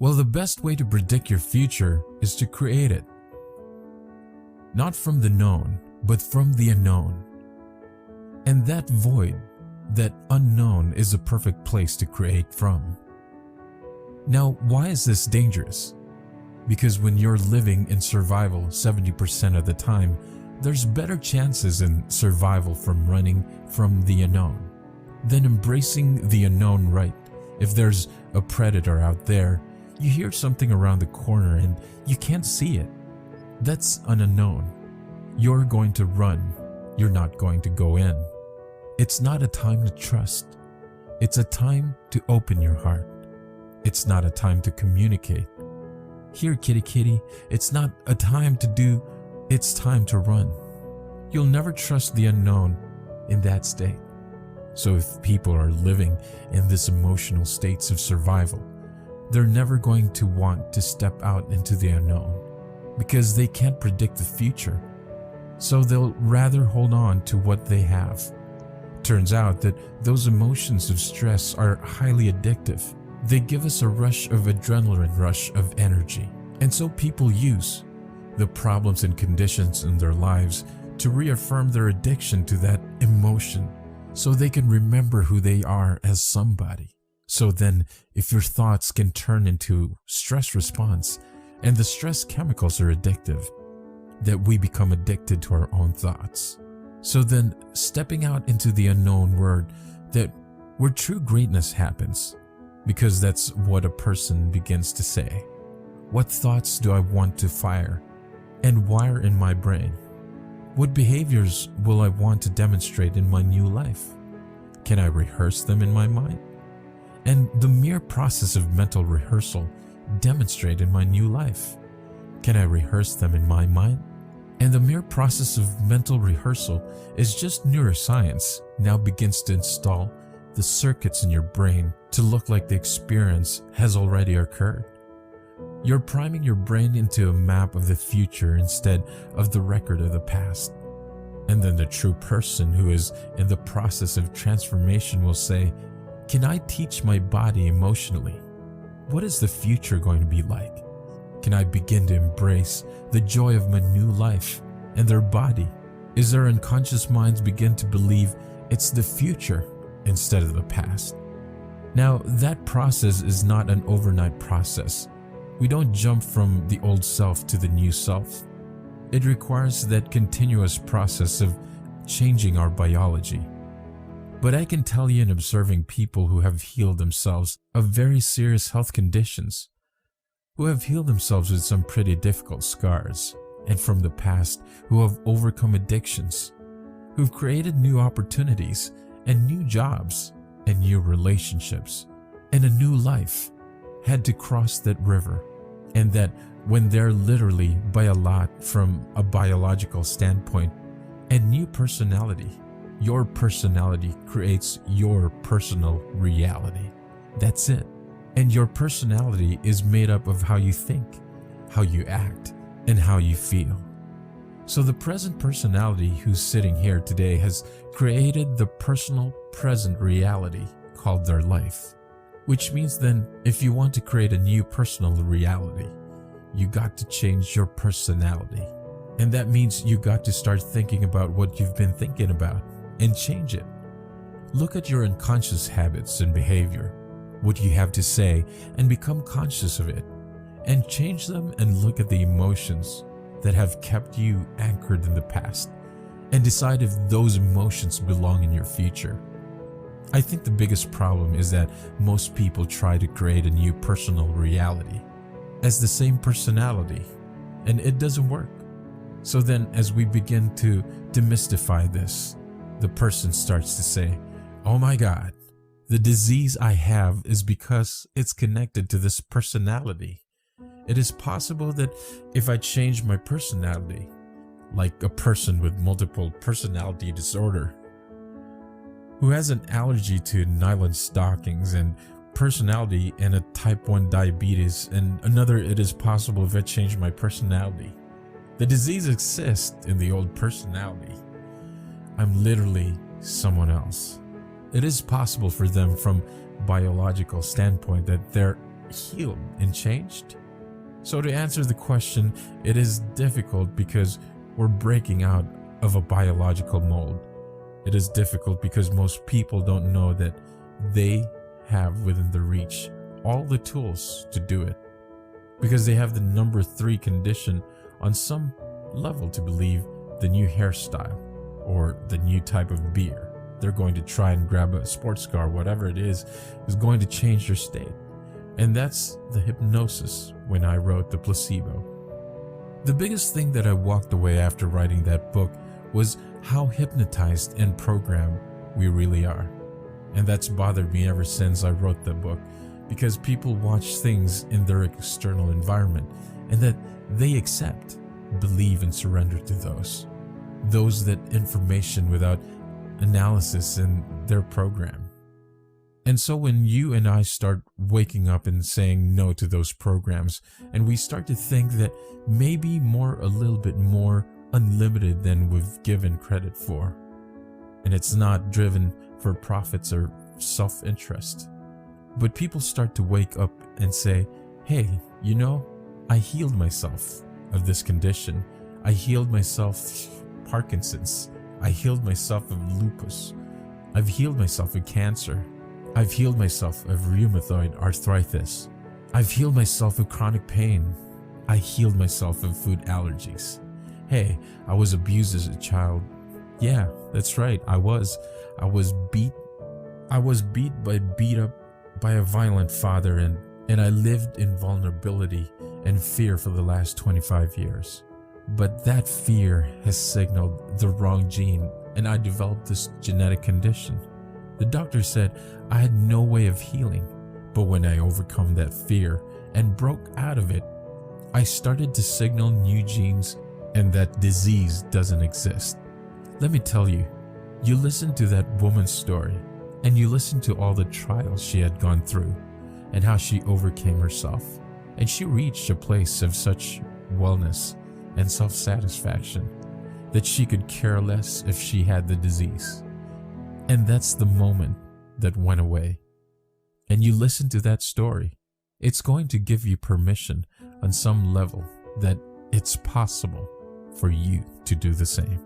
Well, the best way to predict your future is to create it. Not from the known, but from the unknown. And that void, that unknown, is a perfect place to create from. Now, why is this dangerous? Because when you're living in survival 70% of the time, there's better chances in survival from running from the unknown than embracing the unknown, right? If there's a predator out there, you hear something around the corner and you can't see it. That's an unknown. You're going to run. You're not going to go in. It's not a time to trust. It's a time to open your heart. It's not a time to communicate. Here, kitty kitty, it's not a time to do, it's time to run. You'll never trust the unknown in that state. So if people are living in this emotional states of survival, they're never going to want to step out into the unknown because they can't predict the future. So they'll rather hold on to what they have. Turns out that those emotions of stress are highly addictive. They give us a rush of adrenaline rush of energy. And so people use the problems and conditions in their lives to reaffirm their addiction to that emotion so they can remember who they are as somebody. So then if your thoughts can turn into stress response, and the stress chemicals are addictive, that we become addicted to our own thoughts. So then stepping out into the unknown word, that where true greatness happens, because that's what a person begins to say. What thoughts do I want to fire and wire in my brain? What behaviors will I want to demonstrate in my new life? Can I rehearse them in my mind? And the mere process of mental rehearsal demonstrate in my new life. Can I rehearse them in my mind? And the mere process of mental rehearsal is just neuroscience now begins to install the circuits in your brain to look like the experience has already occurred. You're priming your brain into a map of the future instead of the record of the past. And then the true person who is in the process of transformation will say, can I teach my body emotionally? What is the future going to be like? Can I begin to embrace the joy of my new life and their body? Is their unconscious minds begin to believe it's the future instead of the past? Now, that process is not an overnight process. We don't jump from the old self to the new self. It requires that continuous process of changing our biology. But I can tell you in observing people who have healed themselves of very serious health conditions, who have healed themselves with some pretty difficult scars, and from the past who have overcome addictions, who've created new opportunities and new jobs and new relationships and a new life, had to cross that river, and that when they're literally by a lot from a biological standpoint, a new personality, your personality creates your personal reality. That's it. And your personality is made up of how you think, how you act, and how you feel. So the present personality who's sitting here today has created the personal present reality called their life. Which means then, if you want to create a new personal reality, you got to change your personality. And that means you got to start thinking about what you've been thinking about and change it. Look at your unconscious habits and behavior, what you have to say, and become conscious of it, and change them, and look at the emotions that have kept you anchored in the past, and decide if those emotions belong in your future. I think the biggest problem is that most people try to create a new personal reality as the same personality, and it doesn't work. So then as we begin to demystify this, the person starts to say, oh my God, the disease I have is because it's connected to this personality. It is possible that if I change my personality, like a person with multiple personality disorder, who has an allergy to nylon stockings and personality and a type 1 diabetes, and another, it is possible if I change my personality. The disease exists in the old personality. I'm literally someone else. It is possible for them from biological standpoint that they're healed and changed? So to answer the question, it is difficult because we're breaking out of a biological mold. It is difficult because most people don't know that they have within their reach all the tools to do it. Because they have the number 3 condition on some level to believe the new hairstyle or the new type of beer they're going to try and grab, a sports car, whatever it is going to change their state. And that's the hypnosis when I wrote The Placebo. The biggest thing that I walked away after writing that book was how hypnotized and programmed we really are. And that's bothered me ever since I wrote the book, because people watch things in their external environment and that they accept, believe, and surrender to those that information without analysis in their program. And so when you and I start waking up and saying no to those programs, and we start to think that maybe a little bit more unlimited than we've given credit for, and it's not driven for profits or self-interest, but people start to wake up and say, hey, I healed myself of this condition. I healed myself Parkinson's. I healed myself of lupus. I've healed myself of cancer. I've healed myself of rheumatoid arthritis. I've healed myself of chronic pain. I healed myself of food allergies. Hey, I was abused as a child. Yeah, that's right. I was beat up by a violent father, and I lived in vulnerability and fear for the last 25 years. But that fear has signaled the wrong gene, and I developed this genetic condition. The doctor said I had no way of healing, but when I overcome that fear and broke out of it, I started to signal new genes, and that disease doesn't exist. Let me tell you, you listen to that woman's story, and you listen to all the trials she had gone through, and how she overcame herself, and she reached a place of such wellness and self-satisfaction that she could care less if she had the disease. And that's the moment that went away. And you listen to that story, it's going to give you permission on some level that it's possible for you to do the same.